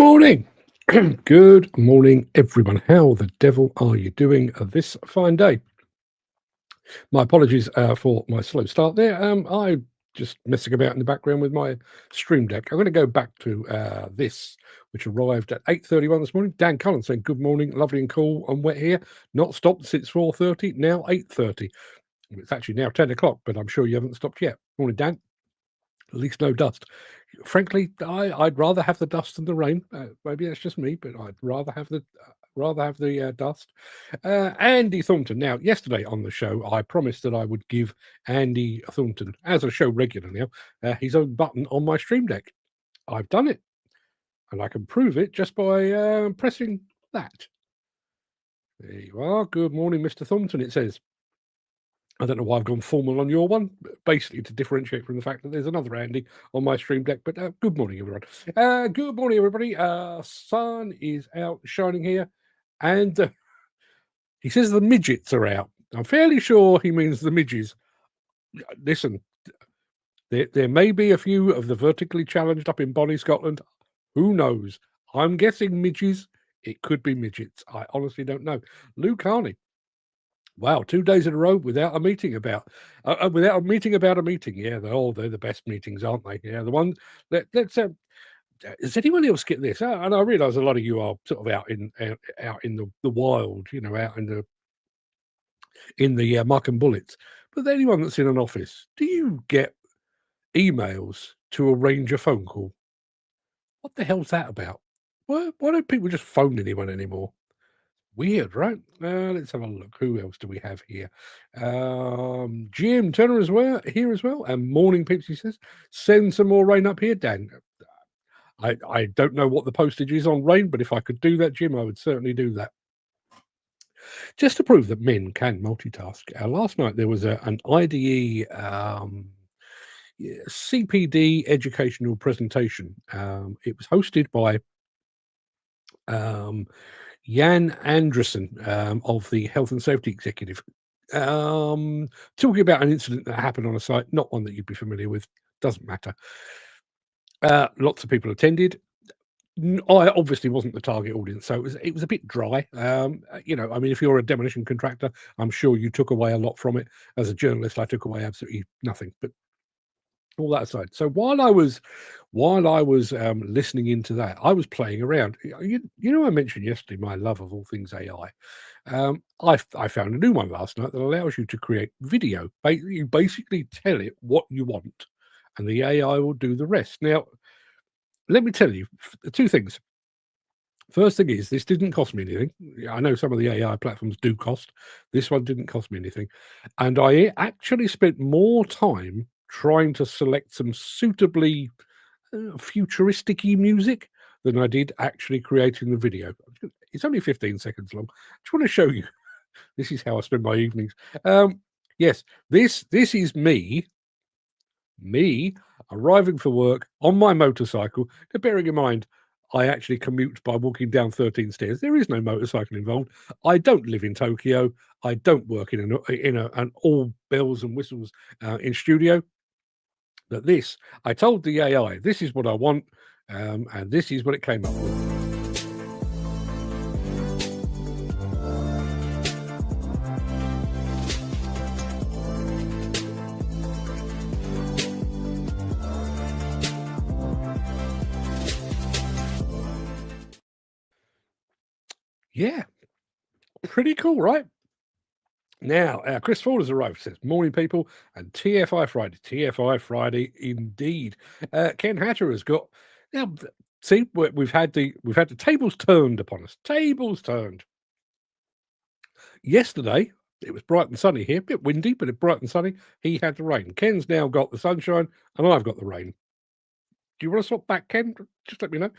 morning. Good morning, everyone. How the devil are you doing this fine day? My apologies for my slow start there. I just messing about in the background with my stream deck. I'm going to go back to this, which arrived at 8:31 this morning. Dan Cullen saying, good morning, lovely and cool and wet here. Not stopped since 4:30, now 8:30. It's actually now 10 o'clock, but I'm sure you haven't stopped yet. Morning, Dan. At least no dust. Frankly, I'd rather have the dust than the rain. Maybe that's just me, but I'd rather have the dust. Andy Thornton. Now, yesterday on the show, I promised that I would give Andy Thornton, as a show regular now, his own button on my stream deck. I've done it, and I can prove it just by pressing that. There you are. Good morning, Mr. Thornton, it says. I don't know why I've gone formal on your one, basically to differentiate from the fact that there's another Andy on my stream deck. But good morning, everyone. Good morning, everybody. Sun is out shining here, and he says the midgets are out. I'm fairly sure he means the midges. Listen, there may be a few of the vertically challenged up in Bonnie, Scotland. Who knows? I'm guessing midges. It could be midgets. I honestly don't know. Lou Carney. Wow, 2 days in a row without a meeting about a meeting about a meeting. Yeah, they're the best meetings, aren't they? Yeah, the one let's. Does anyone else get this? And I realise a lot of you are sort of out in the wild, out in the Mark and Bullets. But anyone that's in an office, do you get emails to arrange a phone call? What the hell's that about? Why don't people just phone anyone anymore? Weird, right? Let's have a look. Who else do we have here? Jim Turner as well here as well. And morning, peeps. He says, send some more rain up here, Dan. I don't know what the postage is on rain, but if I could do that, Jim, I would certainly do that. Just to prove that men can multitask. Last night there was an IDE CPD educational presentation. It was hosted by Jan Anderson of the Health and Safety Executive, talking about an incident that happened on a site, not one that you'd be familiar with, doesn't matter. Lots of people attended. I obviously wasn't the target audience, so it was a bit dry. I mean, if you're a demolition contractor, I'm sure you took away a lot from it. As a journalist, I took away absolutely nothing. But all that aside, so while I was listening into that, I was playing around. I mentioned yesterday my love of all things AI. I found a new one last night that allows you to create video. You basically tell it what you want, and the AI will do the rest. Now, let me tell you two things. First thing is, this didn't cost me anything. I know some of the AI platforms do cost. This one didn't cost me anything, and I actually spent more time trying to select some suitably futuristic-y music than I did actually creating the video. It's only 15 seconds long. I just want to show you. This is how I spend my evenings. Yes, this is me arriving for work on my motorcycle. Now, bearing in mind, I actually commute by walking down 13 stairs. There is no motorcycle involved. I don't live in Tokyo. I don't work in an all bells and whistles in studio. But this, I told the AI, this is what I want, and this is what it came up with. Yeah, pretty cool, right? Now, Chris Ford has arrived, says, morning, people, and TFI Friday. TFI Friday, indeed. Ken Hatter has got... Now, see, we've had the tables turned upon us. Tables turned. Yesterday, it was bright and sunny here. A bit windy, but bright and sunny. He had the rain. Ken's now got the sunshine, and I've got the rain. Do you want to swap back, Ken? Just let me know.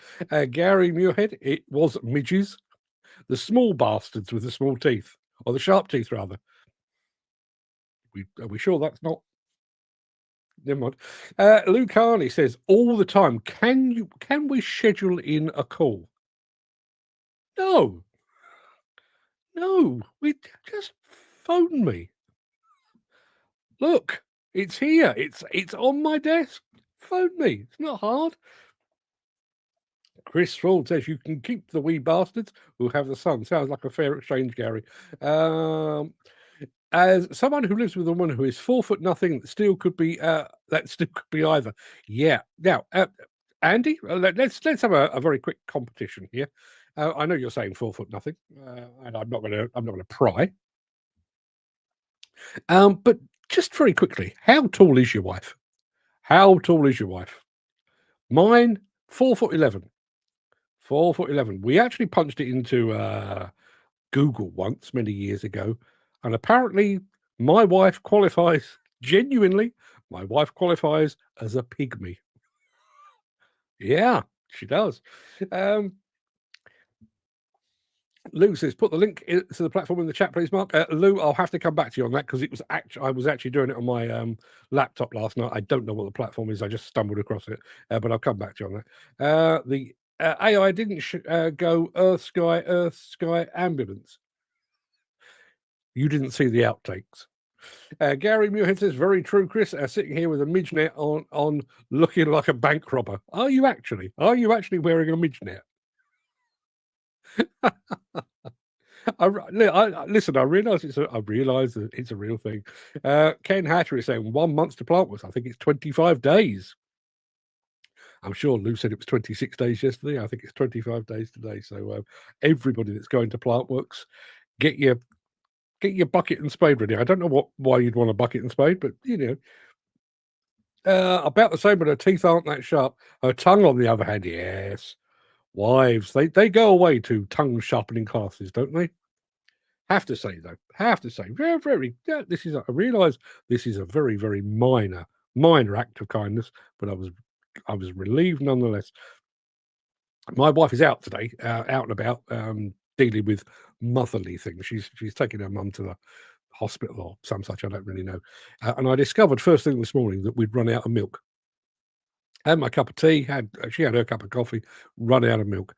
Gary Muirhead, it was midges. The small bastards with the small teeth. Or the sharp teeth, rather. Are we sure that's not? Never mind. Lou Carney says all the time, can we schedule in a call? No. We just phone me. Look, it's here. It's on my desk. Phone me. It's not hard. Chris Ford says you can keep the wee bastards. We'll have the son. Sounds like a fair exchange, Gary. As someone who lives with a woman who is 4 foot nothing, that still could be either. Yeah. Now, Andy, let's have a very quick competition here. I know you're saying 4 foot nothing, and I'm not gonna pry. But just very quickly, how tall is your wife? How tall is your wife? Mine, 4'11". 4'11". We actually punched it into Google once many years ago, and apparently my wife qualifies genuinely. My wife qualifies as a pygmy. Yeah, she does. Lou says, put the link to the platform in the chat, please, Mark. Lou, I'll have to come back to you on that because I was actually doing it on my laptop last night. I don't know what the platform is. I just stumbled across it, but I'll come back to you on that. The AI didn't go Earth, Sky, ambulance. You didn't see the outtakes. Gary Muirhead says, very true, Chris. Sitting here with a midge net on looking like a bank robber. Are you actually wearing a midge net? Listen, I realise that it's a real thing. Ken Hatter is saying 1 month to plant works. I think it's 25 days. I'm sure Lou said it was 26 days yesterday. I think it's 25 days today. So everybody that's going to plant works, get your bucket and spade ready. I don't know why you'd want a bucket and spade, but about the same, but her teeth aren't that sharp. Her tongue, on the other hand, yes. Wives, they go away to tongue sharpening classes, don't they? Have to say though, very, very. Yeah, I realise this is a very, very minor act of kindness, but I was relieved nonetheless. My wife is out today, out and about, dealing with motherly things. She's taking her mum to the hospital or some such. I don't really know. And I discovered first thing this morning that we'd run out of milk. Had my cup of tea, she had her cup of coffee, run out of milk.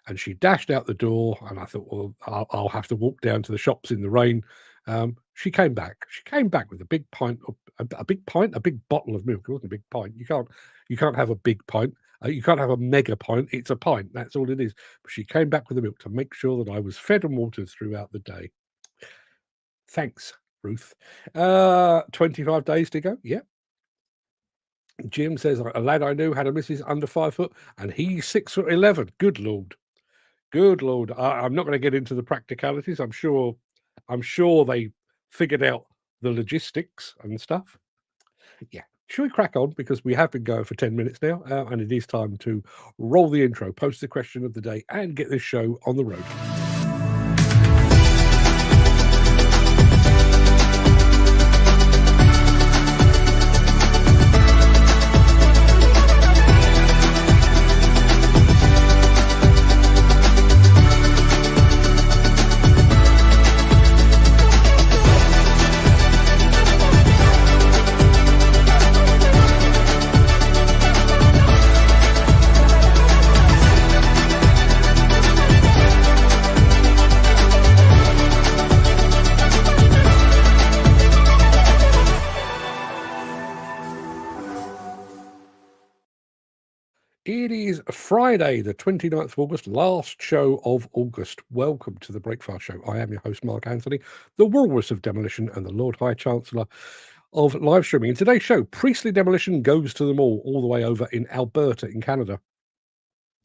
And she dashed out the door, and I thought, well, I'll have to walk down to the shops in the rain. She came back. She came back with a big pint, a big bottle of milk. It wasn't a big pint. You can't have a big pint. You can't have a mega pint. It's a pint. That's all it is. But she came back with the milk to make sure that I was fed and watered throughout the day. Thanks, Ruth. 25 days to go. Yeah. Jim says, a lad I knew had a missus under 5 foot, and he's 6'11". Good Lord. Good Lord. I'm not going to get into the practicalities. I'm sure they figured out the logistics and stuff. Yeah. Should we crack on? Because we have been going for 10 minutes now, and it is time to roll the intro, post the question of the day, and get this show on the road. It is Friday, the 29th of August, last show of August. Welcome to the Breakfast Show. I am your host, Mark Anthony, the walrus of demolition and the Lord High Chancellor of live streaming. In today's show, Priestly Demolition goes to them all the way over in Alberta in Canada.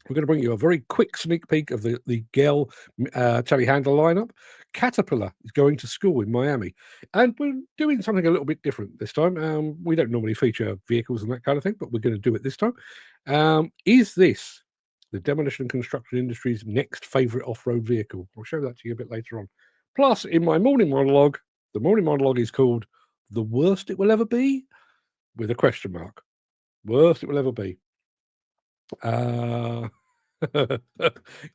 We're going to bring you a very quick sneak peek of the Gehl telehandler lineup. Caterpillar is going to school in Miami. And we're doing something a little bit different this time. We don't normally feature vehicles and that kind of thing, but we're going to do it this time. Is this the demolition and construction industry's next favourite off-road vehicle? I'll show that to you a bit later on. Plus, in my morning monologue, the morning monologue is called The Worst It Will Ever Be? With a question mark. Worst it will ever be.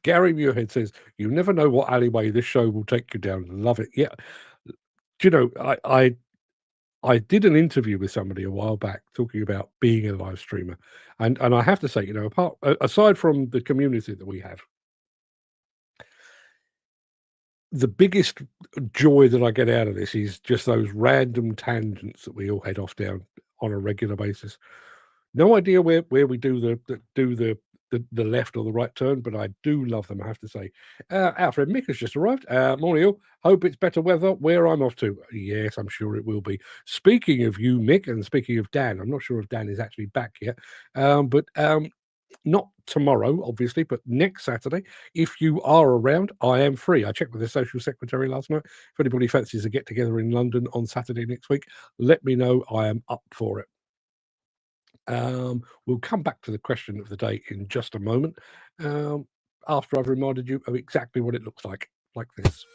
Gary Muirhead says, you never know what alleyway this show will take you down. Love it. Yeah. Do you know, I did an interview with somebody a while back talking about being a live streamer. And I have to say, aside from the community that we have, the biggest joy that I get out of this is just those random tangents that we all head off down on a regular basis. No idea where we do the the left or the right turn, but I do love them, I have to say. Our friend Mick has just arrived. Morning all. Hope it's better weather where I'm off to. Yes, I'm sure it will be. Speaking of you, Mick, and speaking of Dan, I'm not sure if Dan is actually back yet, but not tomorrow, obviously, but next Saturday. If you are around, I am free. I checked with the social secretary last night. If anybody fancies a get together in London on Saturday next week, let me know. I am up for it. We'll come back to the question of the day in just a moment, after I've reminded you of exactly what it looks like this.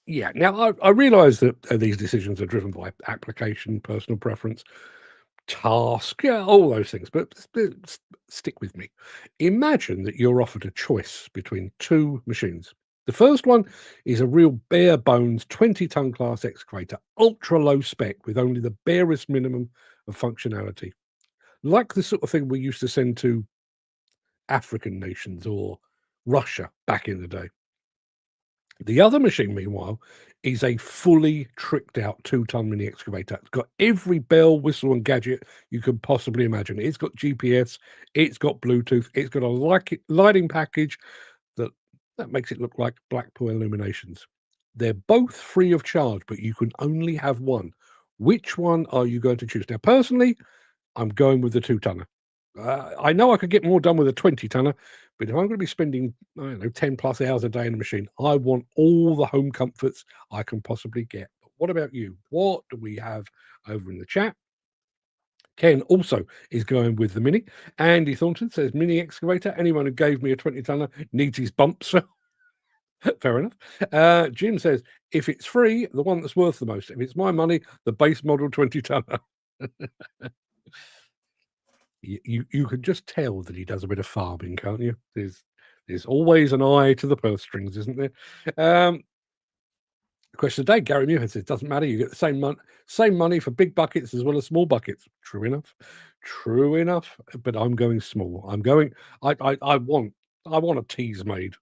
Yeah, now I realise that these decisions are driven by application, personal preference, task, yeah, all those things, but stick with me. Imagine that you're offered a choice between two machines. The first one is a real bare bones 20-ton class excavator, ultra low spec with only the barest minimum of functionality, like the sort of thing we used to send to African nations or Russia back in the day. The other machine, meanwhile, is a fully tricked out 2-ton mini excavator. It's got every bell, whistle, and gadget you could possibly imagine. It's got GPS, it's got Bluetooth, it's got a lighting package that makes it look like Blackpool illuminations. They're both free of charge, but you can only have one. Which one are you going to choose? Now, personally, I'm going with the 2-tonner. I know I could get more done with a 20-tonner, but if I'm going to be spending, I don't know, 10 plus hours a day in a machine, I want all the home comforts I can possibly get. But what about you? What do we have over in the chat? Ken also is going with the Mini. Andy Thornton says, Mini excavator. Anyone who gave me a 20-tonner needs his bumps. Fair enough. Jim says, if it's free, the one that's worth the most. If it's my money, the base model 20-tonner. You can just tell that he does a bit of farming, can't you? There's always an eye to the purse strings, isn't there? Question of the day, Gary Muir says, it doesn't matter, you get the same money for big buckets as well as small buckets. True enough, but I'm going small. I want a tease made.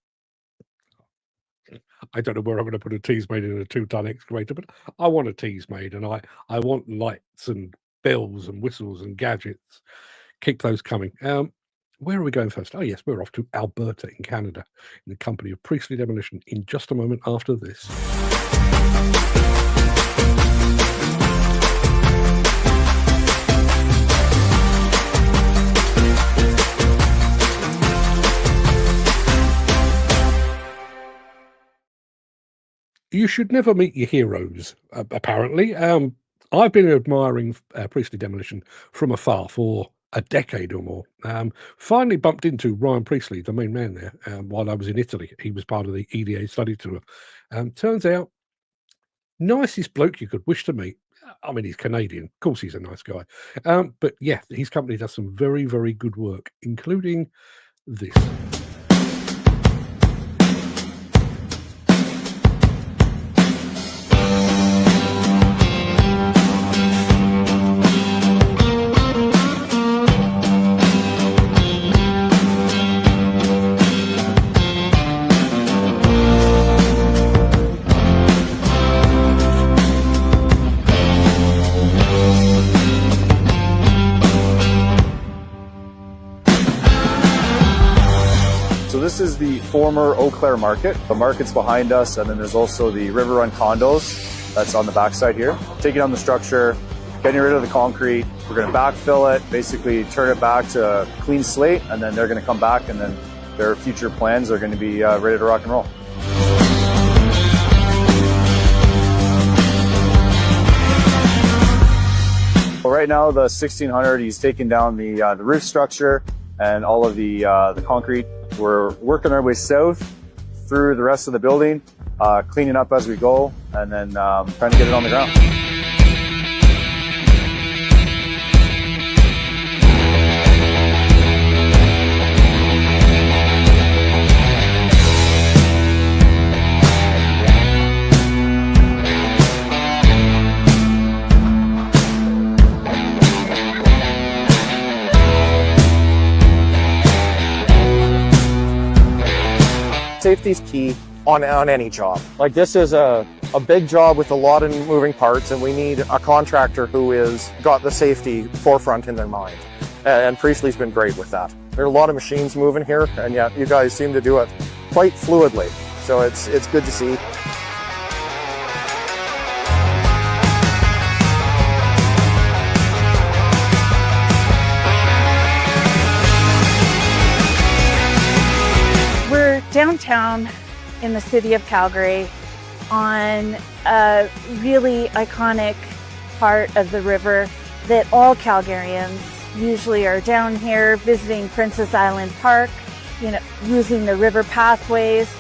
I don't know where I'm going to put a tease made in a 2-ton excavator, but I want a tease made, and I want lights and bells and whistles and gadgets. Keep those coming. Where are we going first? Oh, yes, we're off to Alberta in Canada in the company of Priestley Demolition in just a moment after this. You should never meet your heroes, apparently. I've been admiring Priestley Demolition from afar for a decade or more. Finally bumped into Ryan Priestley, the main man there, while I was in Italy. He was part of the EDA study tour. Turns out, nicest bloke you could wish to meet. I mean, he's Canadian. Of course, he's a nice guy. But yeah, his company does some very, very good work, including this. This is the former Eau Claire market. The market's behind us, and then there's also the River Run condos that's on the backside here. Taking down the structure, getting rid of the concrete. We're going to backfill it, basically turn it back to a clean slate, and then they're going to come back, and then their future plans are going to be ready to rock and roll. Well, right now, the 1600, he's taking down the roof structure and all of the concrete. We're working our way south through the rest of the building, cleaning up as we go, and then trying to get it on the ground. safety's key on any job. Like this is a big job with a lot of moving parts, and we need a contractor who is got the safety forefront in their mind. And Priestley's been great with that. There are a lot of machines moving here, and yet you guys seem to do it quite fluidly. So it's good to see. We're downtown in the city of Calgary on a really iconic part of the river that all Calgarians usually are down here visiting Princess Island Park, using the river pathways.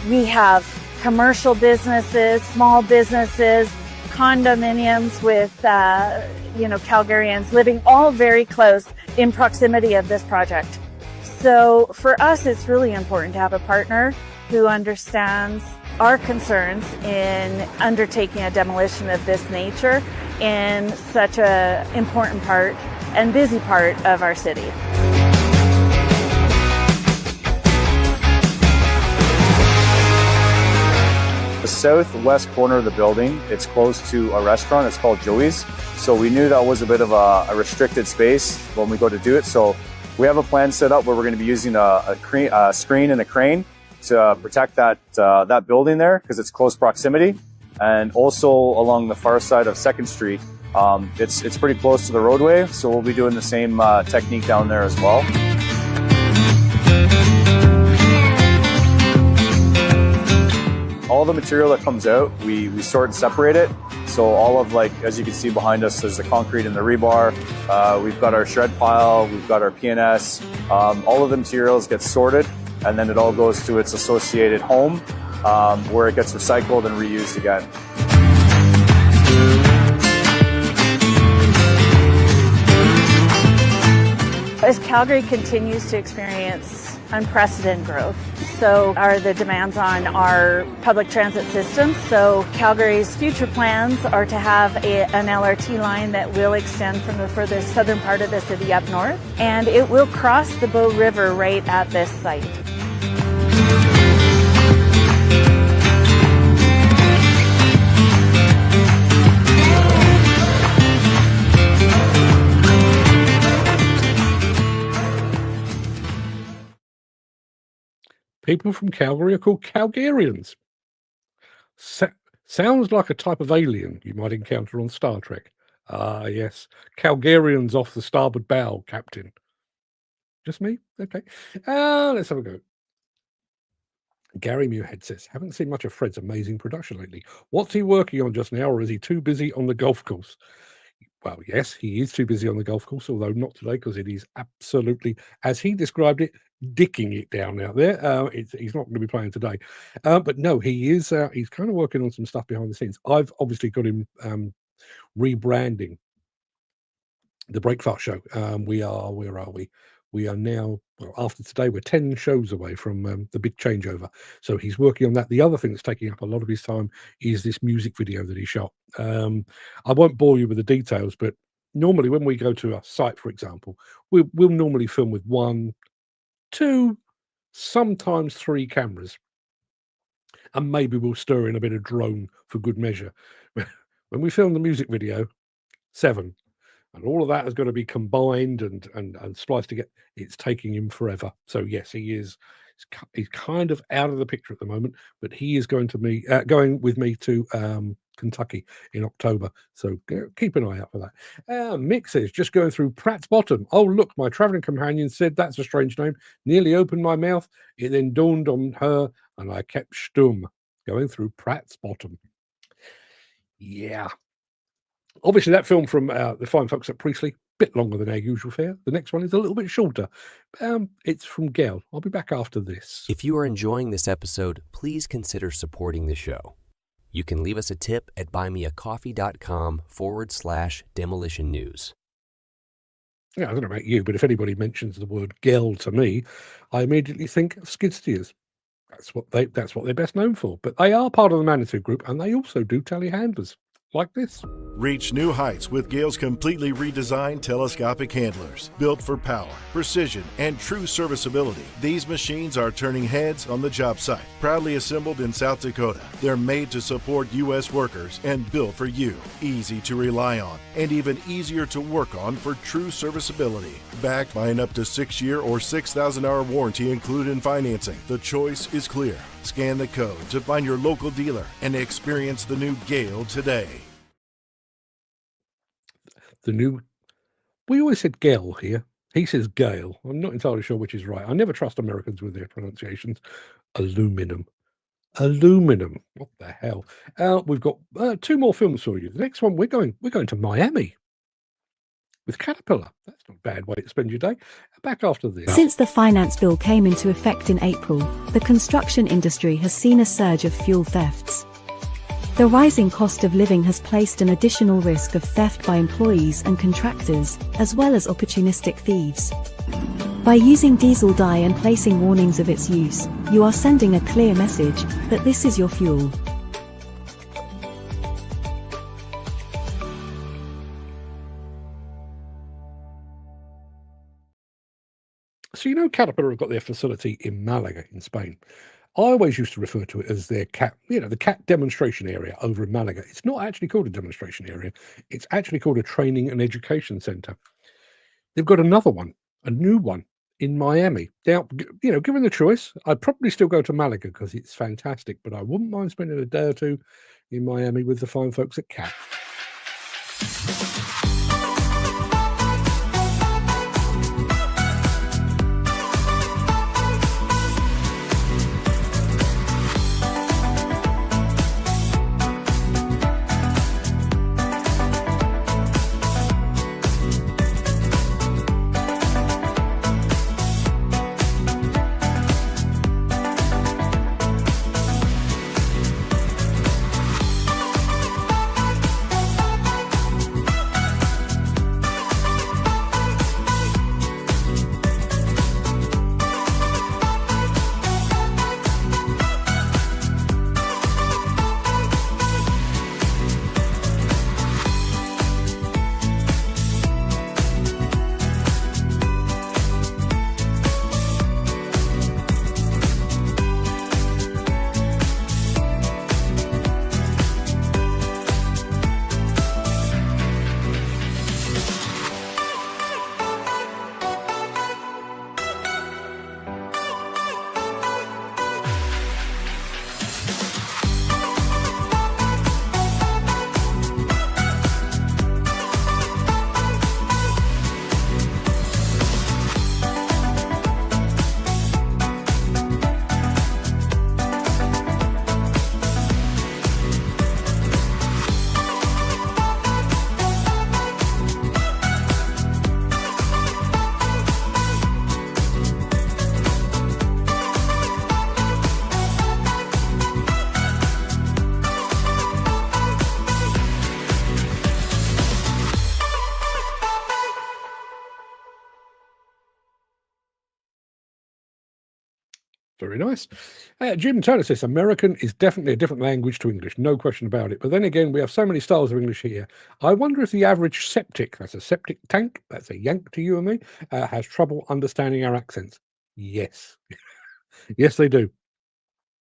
We have commercial businesses, small businesses, condominiums with, Calgarians living all very close in proximity of this project. So for us, it's really important to have a partner who understands our concerns in undertaking a demolition of this nature in such an important part and busy part of our city. The southwest corner of the building, it's close to a restaurant. It's called Joey's. So we knew that was a bit of a restricted space when we go to do it. So we have a plan set up where we're going to be using a screen and a crane to protect that building there because it's close proximity. And also along the far side of 2nd Street, it's pretty close to the roadway. So we'll be doing the same technique down there as well. All the material that comes out, we sort and separate it. So all of, like, as you can see behind us, there's the concrete and the rebar. We've got our shred pile, we've got our PNS. All of the materials get sorted, and then it all goes to its associated home, where it gets recycled and reused again. As Calgary continues to experience unprecedented growth, so are the demands on our public transit systems. So Calgary's future plans are to have an LRT line that will extend from the furthest southern part of the city up north, and it will cross the Bow River right at this site. People from Calgary are called Calgarians. Sounds like a type of alien you might encounter on Star Trek. Ah, yes. Calgarians off the starboard bow, Captain. Just me? Okay. Let's have a go. Gary Muirhead says, haven't seen much of Fred's amazing production lately. What's he working on just now, or is he too busy on the golf course? Well, yes, he is too busy on the golf course, although not today because it is absolutely, as he described it, dicking it down out there. He's not going to be playing today. But no, he is. He's kind of working on some stuff behind the scenes. I've obviously got him rebranding the Breakfast Show. Where are we? We are now, well, after today, we're 10 shows away from the big changeover. So he's working on that. The other thing that's taking up a lot of his time is this music video that he shot. I won't bore you with the details, but normally when we go to a site, for example, we'll normally film with 1, 2, sometimes 3 cameras. And maybe we'll stir in a bit of drone for good measure. When we film the music video, 7. And all of that has got to be combined and spliced together. It's taking him forever. So yes, he's kind of out of the picture at the moment, but he is going with me to Kentucky in October. So keep an eye out for that. Mick says, just going through Pratt's Bottom. Oh, look, my traveling companion said that's a strange name. Nearly opened my mouth. It then dawned on her and I kept stum. Going through Pratt's Bottom. Yeah. Obviously, that film from the fine folks at Priestley, a bit longer than our usual fare. The next one is a little bit shorter. It's from Gehl. I'll be back after this. If you are enjoying this episode, please consider supporting the show. You can leave us a tip at buymeacoffee.com/demolition news. Yeah, I don't know about you, but if anybody mentions the word Gehl to me, I immediately think of skid steers. That's what they're best known for. But they are part of the Manitou group, and they also do telehandlers. like this. Reach new heights with Gehl's completely redesigned telescopic handlers. Built for power, precision, and true serviceability, these machines are turning heads on the job site. Proudly assembled in South Dakota, they're made to support U.S. workers and built for you. Easy to rely on, and even easier to work on for true serviceability. Backed by an up to 6-year or 6,000-hour warranty included in financing, the choice is clear. Scan the code to find your local dealer and experience the new Gehl today. We always said Gehl here. He says Gehl. I'm not entirely sure which is right. I never trust Americans with their pronunciations. Aluminum. What the hell? We've got 2 more films for you. The next one, we're going to Miami with Caterpillar. That's not a bad way to spend your day. Back after this. Since the finance bill came into effect in April, the construction industry has seen a surge of fuel thefts. The rising cost of living has placed an additional risk of theft by employees and contractors, as well as opportunistic thieves. By using diesel dye and placing warnings of its use, you are sending a clear message that this is your fuel. So Caterpillar have got their facility in Malaga in Spain. I always used to refer to it as their cat, the cat demonstration area over in Malaga. It's not actually called a demonstration area. It's actually called a training and education center. They've got another one, a new one in Miami. Now, given the choice, I'd probably still go to Malaga because it's fantastic, but I wouldn't mind spending a day or 2 in Miami with the fine folks at CAT. Very nice. Jim Turner says American is definitely a different language to English, no question about it. But then again, we have so many styles of English here. I wonder if the average septic, that's a septic tank, that's a yank to you and me, has trouble understanding our accents. Yes. Yes, they do.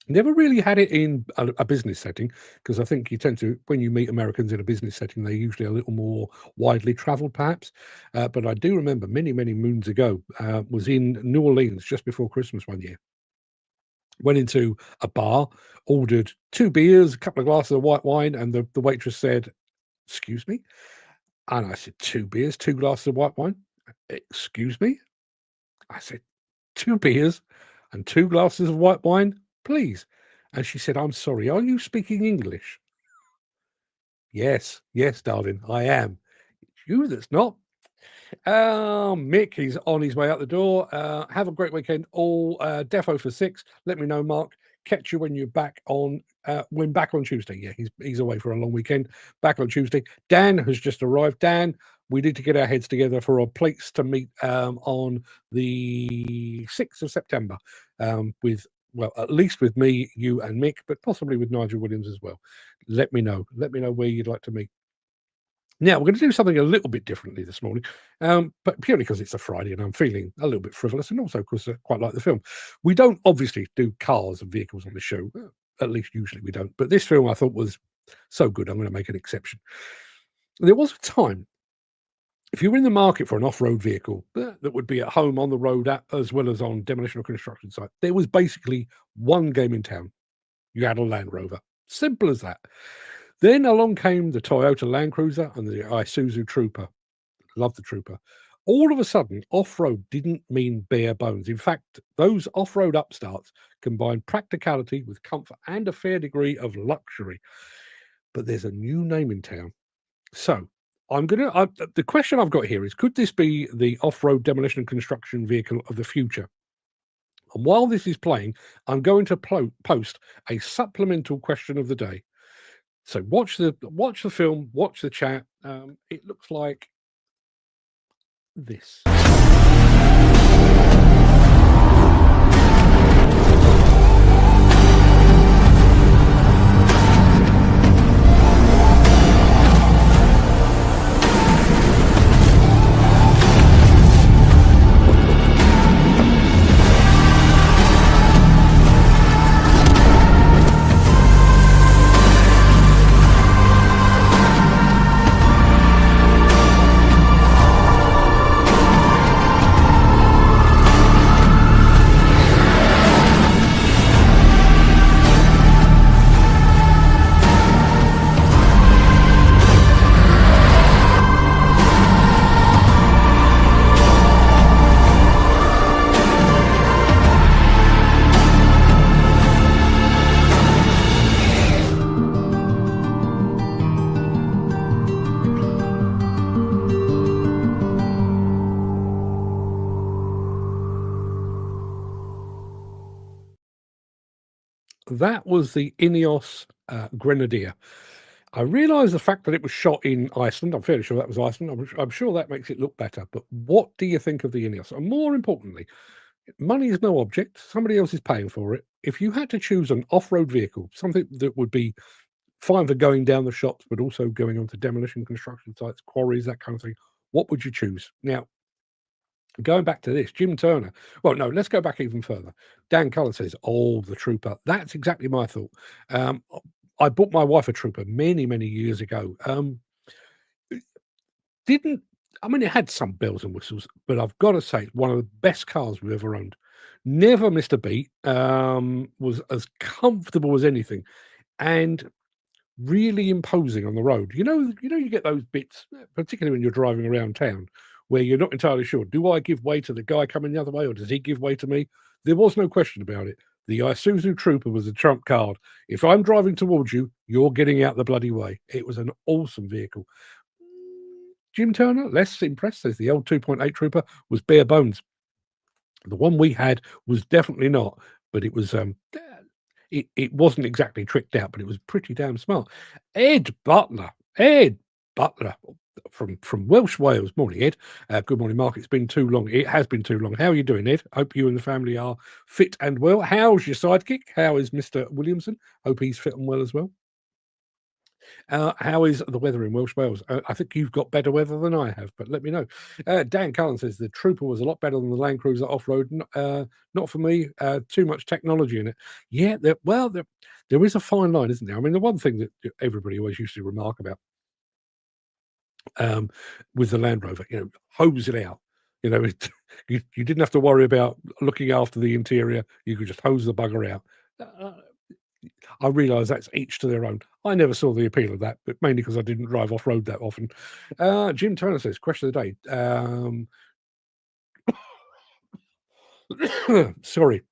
Never really had it in a business setting, because I think you tend to, when you meet Americans in a business setting, they're usually a little more widely traveled, perhaps. But I do remember many, many moons ago, was in New Orleans just before Christmas one year. Went into a bar, ordered 2 beers, a couple of glasses of white wine, and the waitress said, "Excuse me?" And I said, 2 beers, 2 glasses of white wine? Excuse me? I said, 2 beers and 2 glasses of white wine, please. And she said, "I'm sorry, are you speaking English?" Yes, darling, I am. It's you that's not. Mick, he's on his way out the door. Have a great weekend. All defo for 6. Let me know, Mark. Catch you when you're back on Tuesday. Yeah, he's away for a long weekend. Back on Tuesday. Dan has just arrived. Dan, we need to get our heads together for a place to meet on the 6th of September with well, at least with me, you and Mick, but possibly with Nigel Williams as well. Let me know. Let me know where you'd like to meet. Now, we're going to do something a little bit differently this morning, but purely because it's a Friday and I'm feeling a little bit frivolous, and also because I quite like the film. We don't obviously do cars and vehicles on the show, at least usually we don't, but this film I thought was so good, I'm going to make an exception. There was a time, if you were in the market for an off-road vehicle that would be at home on the road as well as on demolition or construction site, there was basically one game in town. You had a Land Rover. Simple as that. Then along came the Toyota Land Cruiser and the Isuzu Trooper. Love the Trooper. All of a sudden, off-road didn't mean bare bones. In fact, those off-road upstarts combined practicality with comfort and a fair degree of luxury. But there's a new name in town. So the question I've got here is, could this be the off-road demolition and construction vehicle of the future? And while this is playing, I'm going to post a supplemental question of the day. So watch the film, watch the chat. It looks like this. That was the Ineos Grenadier. I realise the fact that it was shot in Iceland. I'm fairly sure that was Iceland. I'm sure that makes it look better. But what do you think of the Ineos? And more importantly, money is no object. Somebody else is paying for it. If you had to choose an off-road vehicle, something that would be fine for going down the shops, but also going onto demolition construction sites, quarries, that kind of thing, what would you choose? Now, going back to this, Jim Turner. Well, no, let's go back even further. Dan Cullen says, "Oh, the Trooper." That's exactly my thought. I bought my wife a Trooper many, many years ago. It had some bells and whistles, but I've got to say, it's one of the best cars we've ever owned. Never missed a beat. Was as comfortable as anything, and really imposing on the road. You get those bits, particularly when you're driving around town, where you're not entirely sure, do I give way to the guy coming the other way, or does he give way to me? There was no question about it. The Isuzu Trooper was a trump card. If I'm driving towards you, you're getting out the bloody way. It was an awesome vehicle. Jim Turner, less impressed, says the old 2.8 Trooper was bare bones. The one we had was definitely not, but it was it wasn't exactly tricked out, but it was pretty damn smart. Ed Butler from Welsh Wales. Morning, Ed. Good morning, Mark. It's been too long. It has been too long. How are you doing, Ed? Hope you and the family are fit and well. How's your sidekick? How is Mr. Williamson? Hope he's fit and well as well. How is the weather in Welsh Wales? I think you've got better weather than I have, but let me know. Dan Cullen says the Trooper was a lot better than the Land Cruiser off-road. Not for me. Too much technology in it. Yeah, there is a fine line, isn't there? I mean, the one thing that everybody always used to remark about with the Land Rover, hose it out. You didn't have to worry about looking after the interior. You could just hose the bugger out. I realise that's each to their own. I never saw the appeal of that, but mainly because I didn't drive off-road that often. Jim Turner says, question of the day. Sorry.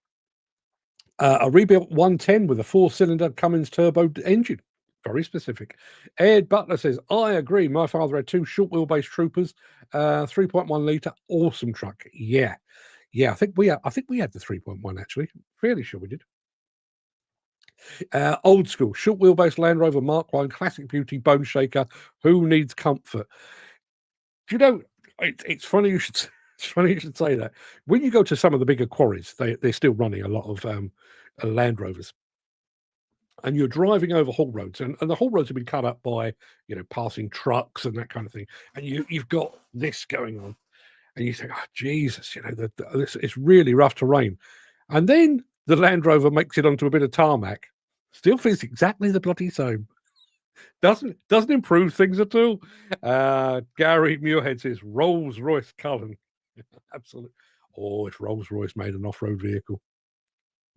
A rebuilt 110 with a 4-cylinder Cummins turbo engine. Very specific. Ed Butler says, I agree. My father had 2 short wheelbase Troopers, 3.1 litre, awesome truck. Yeah. I think we had the 3.1 actually. Fairly sure we did. Old school, short wheelbase Land Rover Mark 1, classic beauty, bone shaker. Who needs comfort? It's funny you should. It's funny you should say that. When you go to some of the bigger quarries, they're still running a lot of Land Rovers. And you're driving over haul roads, and the haul roads have been cut up by, passing trucks and that kind of thing. And you've got this going on, and you think, oh, Jesus, it's really rough terrain. And then the Land Rover makes it onto a bit of tarmac, still feels exactly the bloody same. Doesn't improve things at all. Gary Muirhead says Rolls-Royce Cullen. Absolutely. Oh, if Rolls-Royce made an off-road vehicle,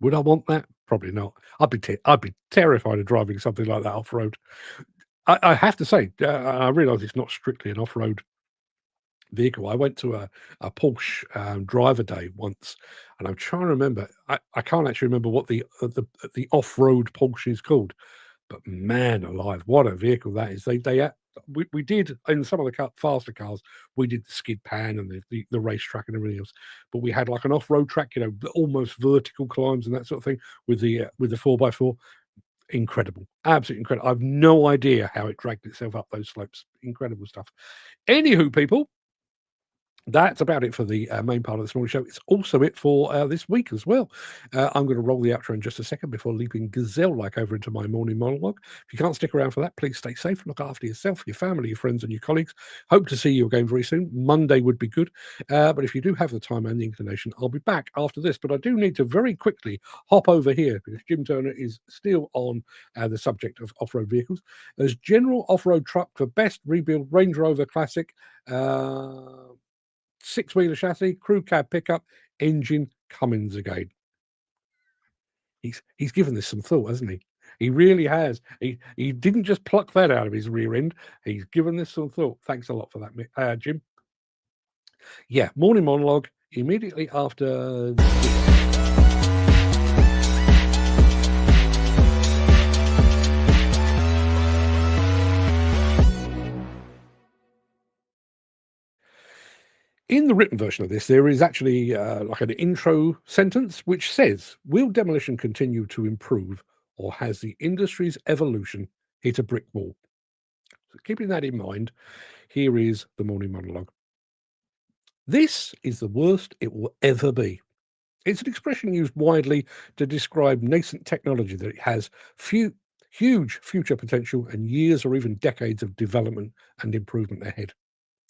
would I want that? Probably not. I'd be terrified of driving something like that off-road. I have to say, I realise it's not strictly an off-road vehicle. I went to a Porsche driver day once, and I'm trying to remember. I can't actually remember what the off-road Porsche is called. But man alive, what a vehicle that is! We did in some of the faster cars, we did the skid pan and the racetrack and everything else. But we had like an off-road track, almost vertical climbs and that sort of thing with the 4x4. Incredible, absolutely incredible. I've no idea how it dragged itself up those slopes. Incredible stuff. Anywho, people, that's about it for the main part of this morning show. It's also it for this week as well. I'm going to roll the outro in just a second before leaping gazelle-like over into my morning monologue. If you can't stick around for that, please stay safe. Look after yourself, your family, your friends, and your colleagues. Hope to see you again very soon. Monday would be good. But if you do have the time and the inclination, I'll be back after this. But I do need to very quickly hop over here because Jim Turner is still on the subject of off-road vehicles. As general off-road truck for best rebuild Range Rover Classic. 6-wheeler chassis, crew cab pickup, engine Cummins again. He's given this some thought, hasn't he? He really has. He didn't just pluck that out of his rear end. He's given this some thought. Thanks a lot for that, Jim. Yeah, morning monologue immediately after. In the written version of this, there is actually like an intro sentence which says, will demolition continue to improve or has the industry's evolution hit a brick wall? So keeping that in mind, here is the morning monologue. This is the worst it will ever be. It's an expression used widely to describe nascent technology that it has huge future potential and years or even decades of development and improvement ahead.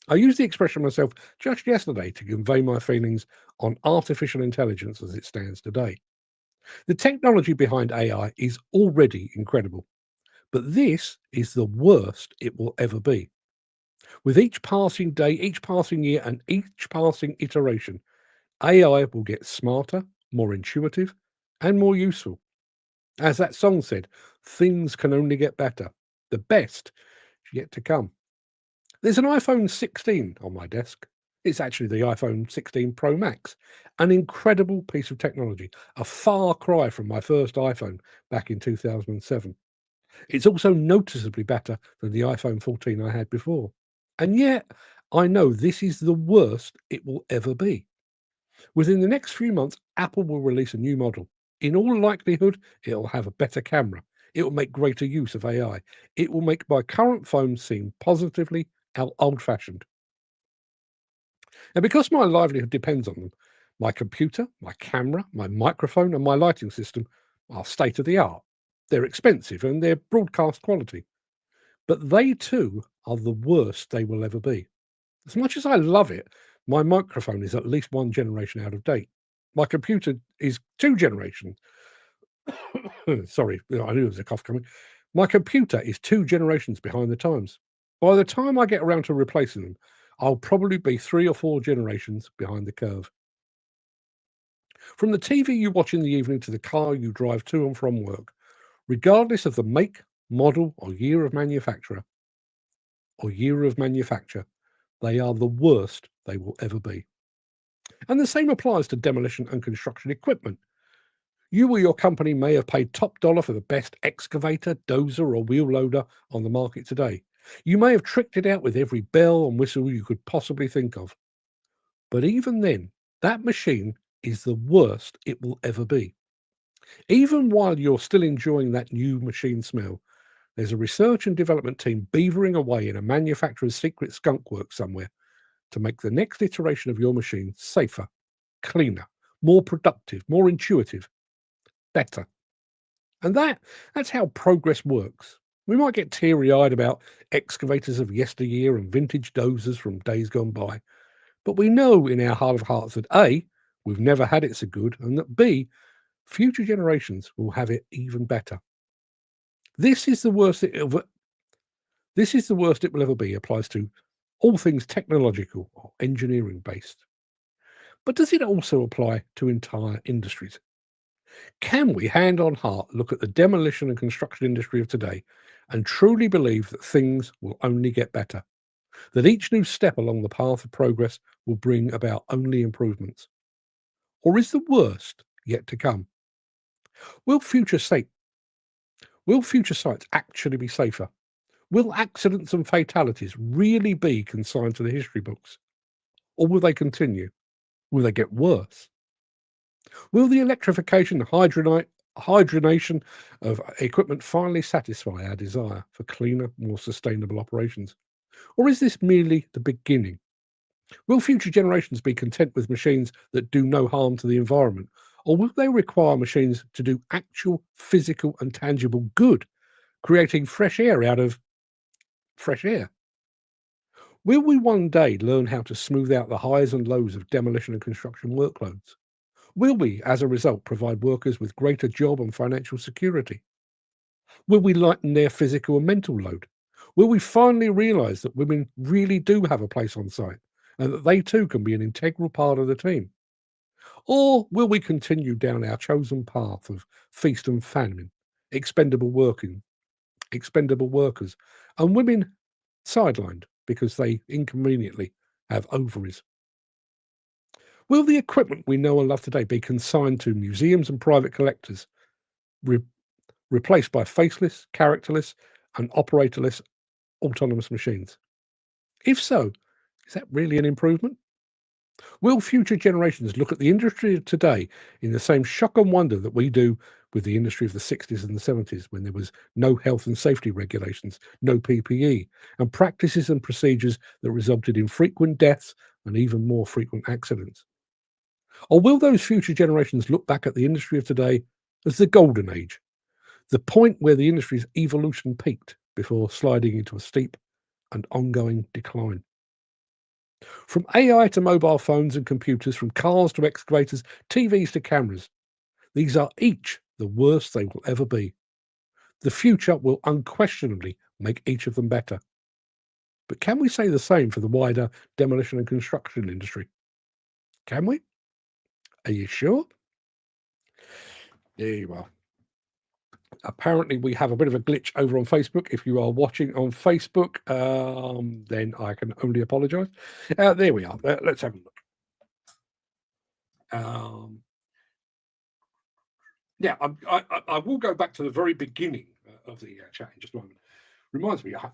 I used the expression myself just yesterday to convey my feelings on artificial intelligence as it stands today. The technology behind AI is already incredible, but this is the worst it will ever be. With each passing day, each passing year, and each passing iteration, AI will get smarter, more intuitive, and more useful. As that song said, things can only get better. The best is yet to come. There's an iPhone 16 on my desk. It's actually the iPhone 16 Pro Max, an incredible piece of technology, a far cry from my first iPhone back in 2007. It's also noticeably better than the iPhone 14 I had before. And yet, I know this is the worst it will ever be. Within the next few months, Apple will release a new model. In all likelihood, it'll have a better camera. It will make greater use of AI. It will make my current phone seem positively old-fashioned. And because my livelihood depends on them, my computer, my camera, my microphone, and my lighting system are state-of-the-art. They're expensive and they're broadcast quality. But they too are the worst they will ever be. As much as I love it, my microphone is at least one generation out of date. My computer is 2 generations. Sorry, I knew there was a cough coming. My computer is 2 generations behind the times. By the time I get around to replacing them, I'll probably be 3 or 4 generations behind the curve. From the TV you watch in the evening to the car you drive to and from work, regardless of the make, model, or year of manufacture, they are the worst they will ever be. And the same applies to demolition and construction equipment. You or your company may have paid top dollar for the best excavator, dozer, or wheel loader on the market today. You may have tricked it out with every bell and whistle you could possibly think of. But even then, that machine is the worst it will ever be. Even while you're still enjoying that new machine smell, there's a research and development team beavering away in a manufacturer's secret skunk work somewhere to make the next iteration of your machine safer, cleaner, more productive, more intuitive, better. And that's how progress works. We might get teary-eyed about excavators of yesteryear and vintage dozers from days gone by, but we know in our heart of hearts that A, we've never had it so good, and that B, future generations will have it even better. This is the worst it will ever be, applies to all things technological or engineering based. But does it also apply to entire industries? Can we, hand on heart, look at the demolition and construction industry of today and truly believe that things will only get better? That each new step along the path of progress will bring about only improvements? Or is the worst yet to come? Will future sites actually be safer? Will accidents and fatalities really be consigned to the history books? Or will they continue? Will they get worse? Will the electrification and hydrogenation of equipment finally satisfy our desire for cleaner, more sustainable operations? Or is this merely the beginning? Will future generations be content with machines that do no harm to the environment? Or will they require machines to do actual physical and tangible good, creating fresh air out of fresh air? Will we one day learn how to smooth out the highs and lows of demolition and construction workloads? Will we, as a result, provide workers with greater job and financial security? Will we lighten their physical and mental load? Will we finally realise that women really do have a place on site and that they too can be an integral part of the team? Or will we continue down our chosen path of feast and famine, expendable workers, and women sidelined because they inconveniently have ovaries? Will the equipment we know and love today be consigned to museums and private collectors, replaced by faceless, characterless, and operatorless autonomous machines? If so, is that really an improvement? Will future generations look at the industry of today in the same shock and wonder that we do with the industry of the 60s and the 70s, when there was no health and safety regulations, no PPE, and practices and procedures that resulted in frequent deaths and even more frequent accidents? Or will those future generations look back at the industry of today as the golden age, the point where the industry's evolution peaked before sliding into a steep and ongoing decline? From AI to mobile phones and computers, from cars to excavators, TVs to cameras, these are each the worst they will ever be. The future will unquestionably make each of them better. But can we say the same for the wider demolition and construction industry? Can we? Are you sure? There you are. Apparently, we have a bit of a glitch over on Facebook. If you are watching on Facebook, then I can only apologise. There we are. Let's have a look. Yeah, I will go back to the very beginning of the chat in just a moment. Reminds me, what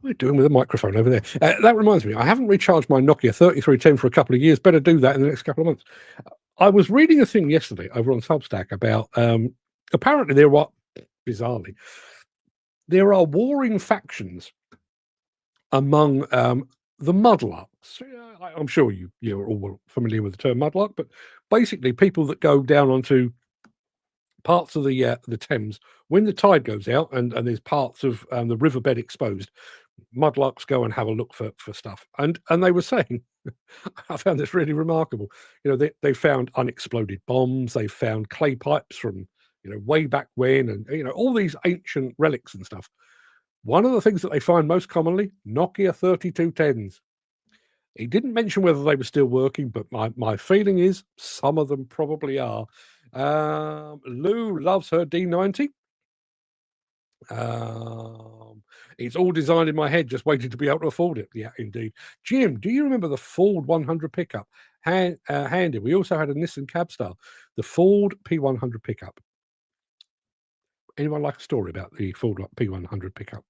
am I doing with a microphone over there? That reminds me, I haven't recharged my Nokia 3310 for a couple of years. Better do that in the next couple of months. I was reading a thing yesterday over on Substack about apparently bizarrely, there are warring factions among the mudlarks. I'm sure you're all familiar with the term mudlark, but basically people that go down onto parts of the Thames when the tide goes out and there's parts of the riverbed exposed. Mudlarks go and have a look for stuff, and they were saying, I found this really remarkable. They found unexploded bombs, they found clay pipes from way back when, and all these ancient relics and stuff. One of the things that they find most commonly, Nokia 3210s. He didn't mention whether they were still working, but my feeling is some of them probably are. Lou loves her D90. It's all designed in my head, just waiting to be able to afford it. Yeah, indeed. Jim, do you remember the Ford 100 pickup? Handy. We also had a Nissan Cabstar, the Ford P100 pickup. Anyone like a story about the Ford P100 pickup?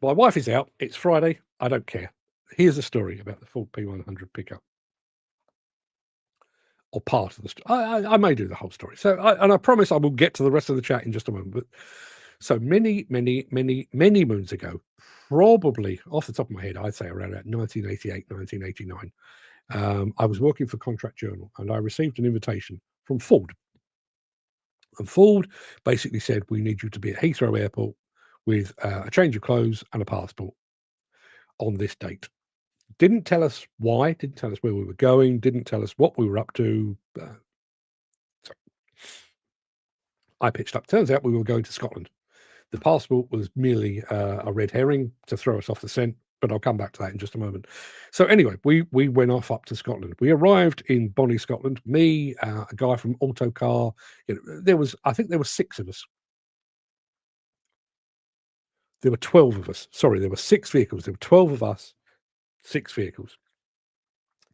My wife is out. It's Friday. I don't care. Here's a story about the Ford P100 pickup. Or part of the story. I may do the whole story. So, I promise I will get to the rest of the chat in just a moment. But so many moons ago, probably off the top of my head, I'd say around 1988, 1989, I was working for Contract Journal, and I received an invitation from Ford. And Ford basically said, we need you to be at Heathrow Airport with a change of clothes and a passport on this date. Didn't tell us why, didn't tell us where we were going, didn't tell us what we were up to. So I pitched up. Turns out we were going to Scotland. The passport was merely a red herring to throw us off the scent, but I'll come back to that in just a moment. So anyway, we went off up to Scotland. We arrived in Bonnie, Scotland. Me, a guy from Autocar. I think there were 6 of us. There were 12 of us. Sorry, there were 6 vehicles. There were 12 of us, 6 vehicles.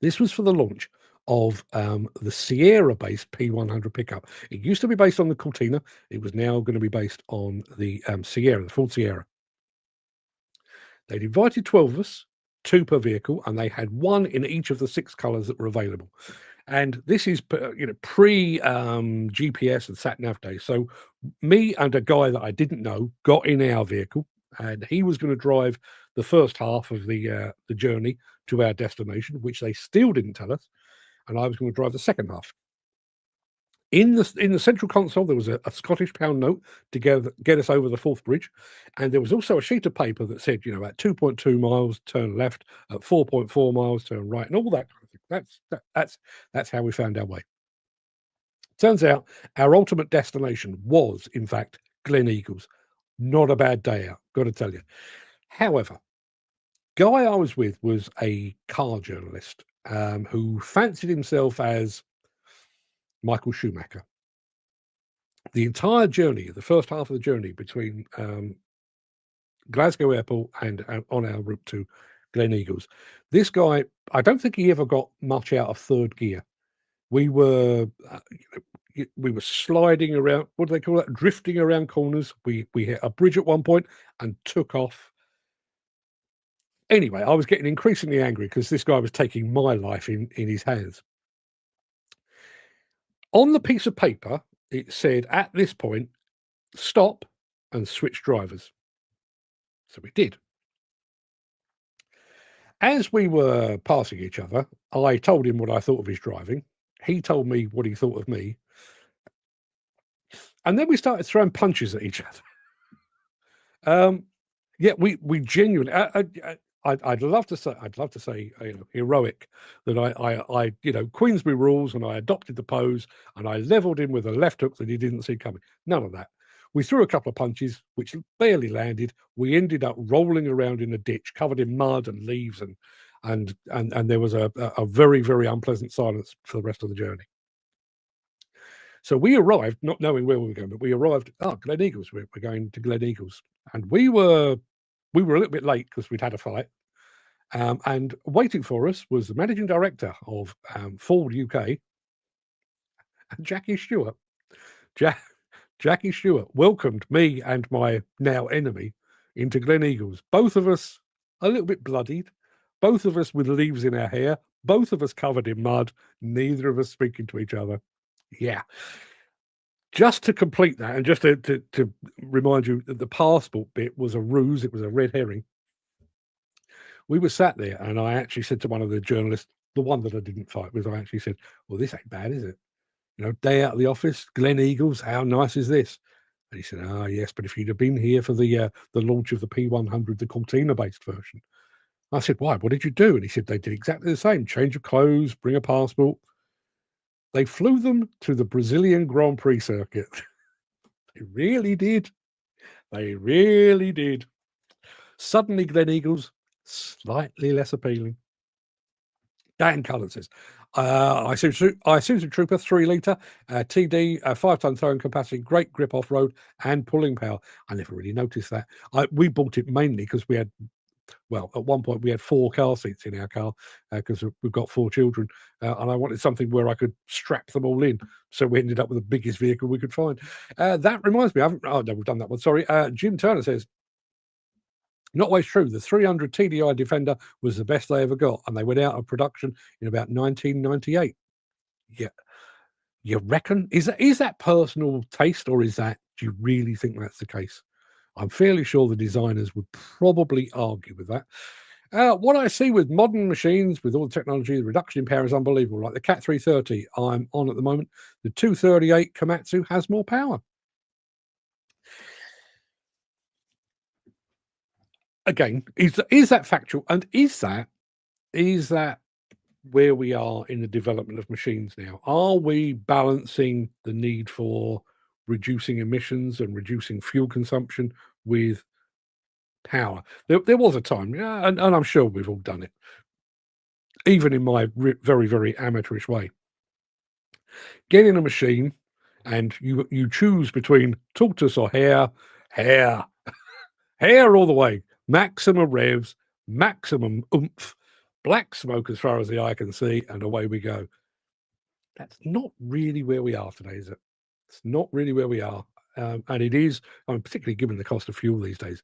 This was for the launch of the Sierra-based P100 pickup. It used to be based on the Cortina. It was now going to be based on the Sierra, the Ford Sierra. They'd invited 12 of us, 2 per vehicle, and they had 1 in each of the 6 colours that were available. And this is pre GPS and sat nav days. So me and a guy that I didn't know got in our vehicle, and he was going to drive the first half of the journey to our destination, which they still didn't tell us, and I was going to drive the second half. In the central console, there was a Scottish pound note to get us over the Forth Bridge, and there was also a sheet of paper that said, at 2.2 miles, turn left, at 4.4 miles, turn right, and all that kind of thing. That's how we found our way. Turns out our ultimate destination was, in fact, Glen Eagles. Not a bad day out, got to tell you. However, guy I was with was a car journalist who fancied himself as Michael Schumacher. The entire journey, the first half of the journey between Glasgow Airport and on our route to Glen Eagles, this guy, I don't think he ever got much out of third gear. We were sliding around, what do they call that? Drifting around corners. We hit a bridge at one point and took off. Anyway, I was getting increasingly angry because this guy was taking my life in his hands. On the piece of paper, it said, at this point, stop and switch drivers. So we did. As we were passing each other, I told him what I thought of his driving. He told me what he thought of me. And then we started throwing punches at each other. Yeah, we genuinely. I'd love to say, heroic that I Queensbury rules, and I adopted the pose, and I levelled him with a left hook that he didn't see coming. None of that. We threw a couple of punches, which barely landed. We ended up rolling around in a ditch, covered in mud and leaves, and there was a very, very unpleasant silence for the rest of the journey. So we arrived, not knowing where we were going, but we arrived. Glen Eagles. We're going to Glen Eagles, and we were a little bit late because we'd had a fight. And waiting for us was the managing director of Ford UK, Jackie Stewart. Jackie Stewart welcomed me and my now enemy into Glen Eagles. Both of us a little bit bloodied, both of us with leaves in our hair, both of us covered in mud, neither of us speaking to each other. Yeah. Just to complete that, and just to remind you that the passport bit was a ruse, it was a red herring. We were sat there, and I actually said to one of the journalists, the one that I didn't fight with, I actually said, well, this ain't bad, is it? Day out of the office, Glen Eagles, how nice is this? And he said, yes, but if you'd have been here for the launch of the P100, the Cortina-based version. I said, why? What did you do? And he said, they did exactly the same. Change of clothes, bring a passport. They flew them to the Brazilian Grand Prix circuit. They really did. They really did. Suddenly, Glen Eagles, slightly less appealing. Dan Cullen says, Isuzu Trooper 3 litre, TD, 5-ton towing capacity, great grip off road and pulling power. I never really noticed that. We bought it mainly because we had, at one point we had 4 car seats in our car because we've got 4 children, and I wanted something where I could strap them all in. So we ended up with the biggest vehicle we could find. That reminds me, we've done that one. Sorry. Jim Turner says, not always true. The 300 TDI Defender was the best they ever got, and they went out of production in about 1998. Yeah, you reckon? Is that personal taste, or do you really think that's the case? I'm fairly sure the designers would probably argue with that. What I see with modern machines, with all the technology, the reduction in power is unbelievable. Like the Cat 330 I'm on at the moment, the 238 Komatsu has more power. Again, is that factual? And is that where we are in the development of machines now? Are we balancing the need for reducing emissions and reducing fuel consumption with power? There was a time, yeah, and I'm sure we've all done it, even in my very, very amateurish way. Get in a machine and you choose between tortoise or hare, hare all the way, maximum revs, maximum oomph, black smoke as far as the eye can see, and away we go. That's not really where we are today, is it? It's not really where we are. And it is, particularly given the cost of fuel these days,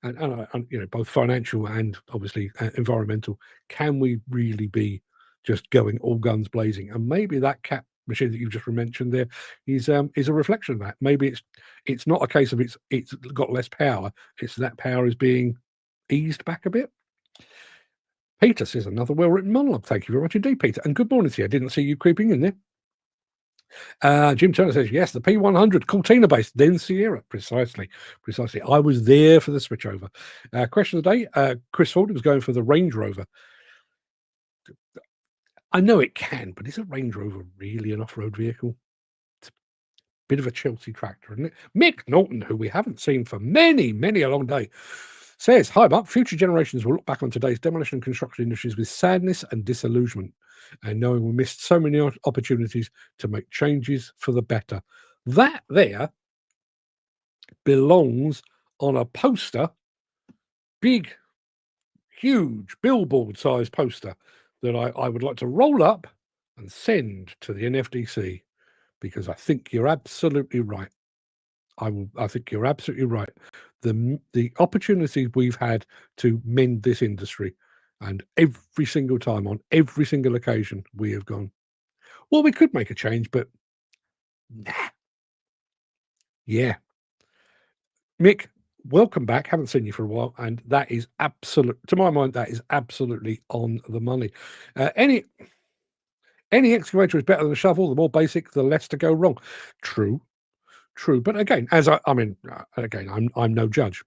and both financial and obviously environmental. Can we really be just going all guns blazing? And maybe that Cat machine that you've just mentioned there is a reflection of that. Maybe it's not a case of it's got less power. It's that power is being eased back a bit. Peter says another well-written monologue. Thank you very much indeed, Peter. And good morning to you. I didn't see you creeping in there. Jim Turner says, yes, the P100 Cortina based, then Sierra. Precisely. I was there for the switchover. Question of the day, Chris Ford was going for the Range Rover. I know it can, but is a Range Rover really an off-road vehicle? It's a bit of a Chelsea tractor, isn't it? Mick Norton, who we haven't seen for many, many a long day, says, hi, Mark, future generations will look back on today's demolition and construction industries with sadness and disillusionment, and knowing we missed so many opportunities to make changes for the better. That there belongs on a poster, big, huge, billboard-sized poster that I would like to roll up and send to the NFDC, because I think you're absolutely right. I think you're absolutely right. The opportunities we've had to mend this industry, and every single time, on every single occasion, we have gone, well, we could make a change, but nah. Yeah. Mick, welcome back. Haven't seen you for a while, and that is to my mind, that is absolutely on the money. Any excavator is better than a shovel. The more basic, the less to go wrong. True. But again, I'm no judge.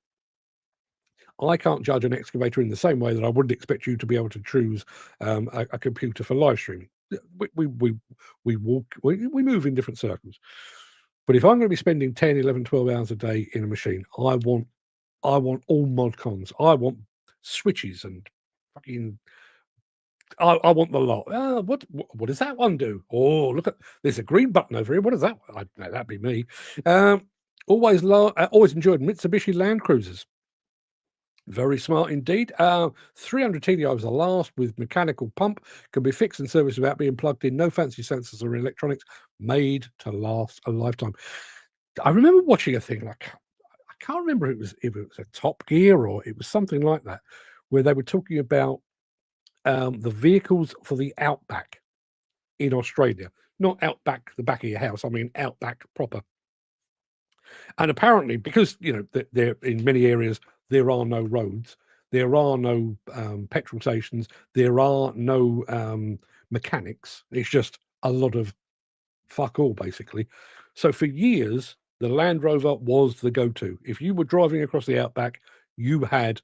I can't judge an excavator in the same way that I wouldn't expect you to be able to choose a computer for live streaming. We move in different circles. But if I'm going to be spending 10, 11, 12 hours a day in a machine, I want all mod cons. I want switches and fucking. I want the lot. What does that one do? Oh, look at there's a green button over here. What is that? That'd be me. Always enjoyed Mitsubishi Land Cruisers. Very smart indeed. 300 TDI was the last with mechanical pump. Can be fixed and serviced without being plugged in. No fancy sensors or electronics. Made to last a lifetime. I remember watching a thing. I can't remember if it was a Top Gear or it was something like that, where they were talking about the vehicles for the outback in Australia. Not outback, the back of your house. I mean outback proper. And apparently, because there in many areas there are no roads, there are no petrol stations, there are no mechanics. It's just a lot of fuck all, basically. So for years, the Land Rover was the go-to. If you were driving across the outback, you had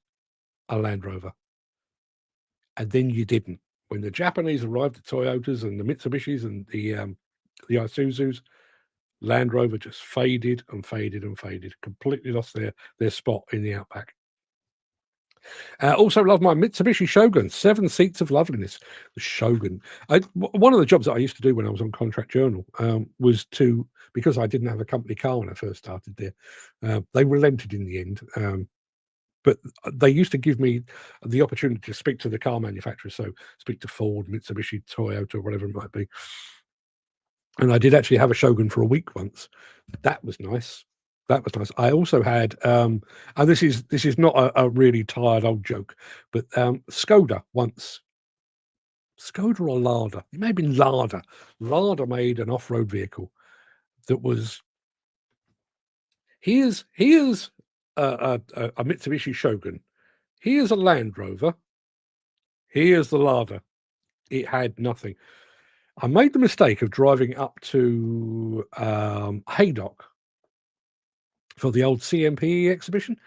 a Land Rover. And then you didn't. When the Japanese arrived, the Toyotas and the Mitsubishis and the Isuzus, Land Rover just faded and faded and faded. Completely lost their spot in the outback. Also love my Mitsubishi Shogun, 7 seats of loveliness. The Shogun. One of the jobs that I used to do when I was on Contract Journal was because I didn't have a company car when I first started there. They relented in the end. But they used to give me the opportunity to speak to the car manufacturers, so speak to Ford, Mitsubishi, Toyota, whatever it might be. And I did actually have a Shogun for a week once. That was nice. I also had, and this is not a really tired old joke, but Skoda once. Skoda or Lada? It may have been Lada. Lada made an off-road vehicle that was. Here's a Mitsubishi Shogun. Here's a Land Rover. Here's the larder. It had nothing. I made the mistake of driving up to Haydock for the old CMPE exhibition,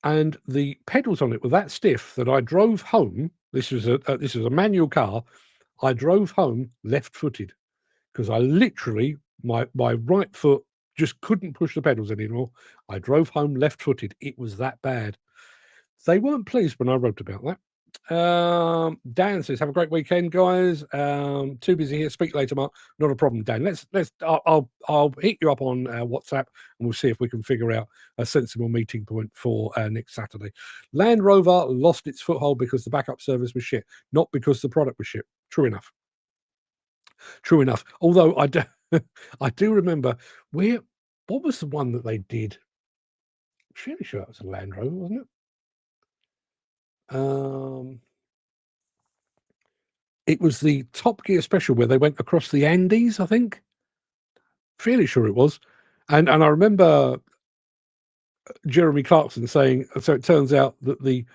and the pedals on it were that stiff that I drove home. This was a manual car. I drove home left-footed because I literally my right foot just couldn't push the pedals anymore. I drove home left-footed. It was that bad. They weren't pleased when I wrote about that. Dan says, "Have a great weekend, guys. Too busy here. Speak later, Mark. Not a problem, Dan. I'll hit you up on WhatsApp, and we'll see if we can figure out a sensible meeting point for next Saturday." Land Rover lost its foothold because the backup service was shit, not because the product was shit. True enough. True enough. Although I do remember what was the one that they did? I'm fairly sure that was a Land Rover, wasn't it? It was the Top Gear special where they went across the Andes, I think. Fairly sure it was. And I remember Jeremy Clarkson saying, so it turns out that the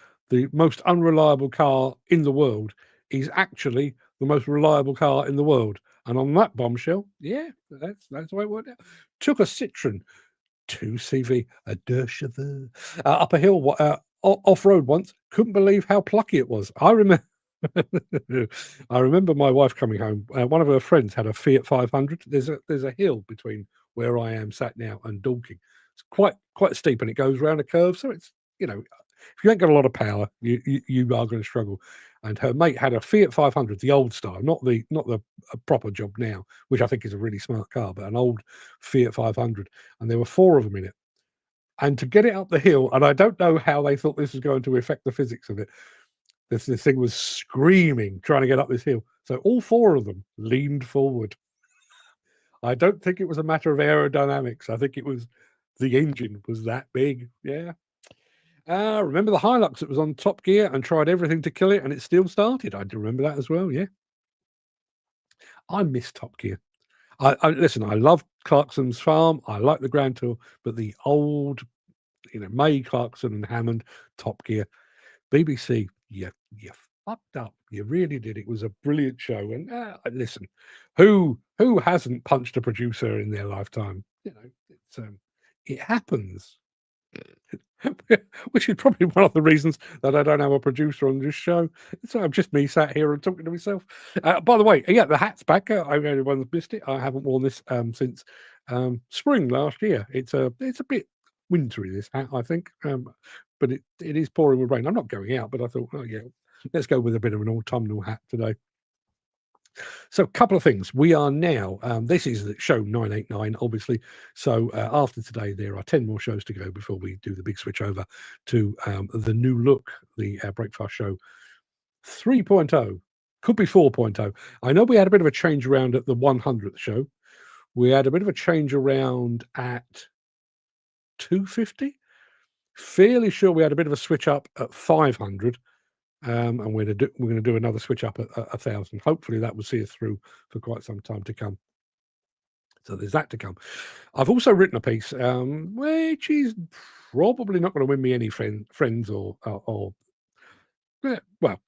most unreliable car in the world is actually the most reliable car in the world. And on that bombshell, yeah, that's the way it worked out. Took a Citroen 2CV, a deux chevaux, up a hill off-road once. Couldn't believe how plucky it was. I remember my wife coming home. One of her friends had a Fiat 500. There's a hill between where I am sat now and Dorking. It's quite steep, and it goes around a curve. So it's, if you ain't got a lot of power, you are going to struggle. And her mate had a Fiat 500, the old style, not the proper job now, which I think is a really smart car, but an old Fiat 500. And there were 4 of them in it. And to get it up the hill, and I don't know how they thought this was going to affect the physics of it. This thing was screaming, trying to get up this hill. So all 4 of them leaned forward. I don't think it was a matter of aerodynamics. I think it was the engine was that big. Yeah. Remember the Hilux that was on Top Gear and tried everything to kill it, and it still started? I do remember that as well. Yeah. I miss Top Gear. Listen, I love Clarkson's Farm. I like the Grand Tour, but the old, May Clarkson and Hammond Top Gear, BBC, you fucked up. You really did. It was a brilliant show. And listen, who hasn't punched a producer in their lifetime? It happens. Which is probably one of the reasons that I don't have a producer on this show. So I'm just me sat here and talking to myself. By the way, yeah, the hat's back. I know everyone's missed it. I haven't worn this since spring last year. It's a bit wintry, this hat, I think, but it is pouring with rain. I'm not going out, but I thought, oh yeah, let's go with a bit of an autumnal hat today. So a couple of things. We are now, this is show 989, obviously. So after today, there are 10 more shows to go before we do the big switch over to the new look, the Breakfast Show 3.0. Could be 4.0. I know we had a bit of a change around at the 100th show. We had a bit of a change around at 250. Fairly sure we had a bit of a switch up at 500. And we're going to do another switch up at 1,000. Hopefully that will see us through for quite some time to come. So there's that to come. I've also written a piece, which is probably not going to win me any friends or well,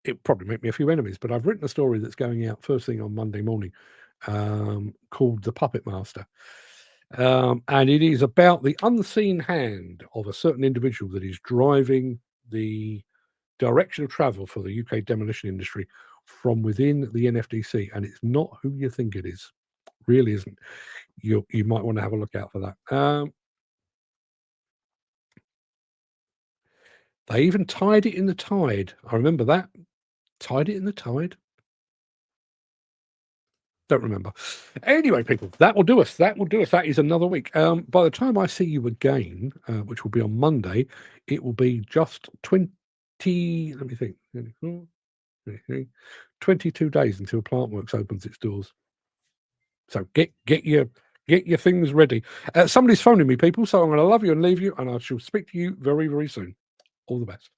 it probably make me a few enemies. But I've written a story that's going out first thing on Monday morning, called "The Puppet Master," and it is about the unseen hand of a certain individual that is driving the direction of travel for the UK demolition industry from within the NFDC, and it's not who you think it is. Really isn't. You might want to have a look out for that. They even tied it in the tide. I remember that. Tied it in the tide. Don't remember. Anyway, people, that will do us. That will do us. That is another week. By the time I see you again, which will be on Monday, it will be just let me think, 22 days until Plantworks opens its doors. So get your things ready. Somebody's phoning me, people, so I'm going to love you and leave you, and I shall speak to you very, very soon. All the best.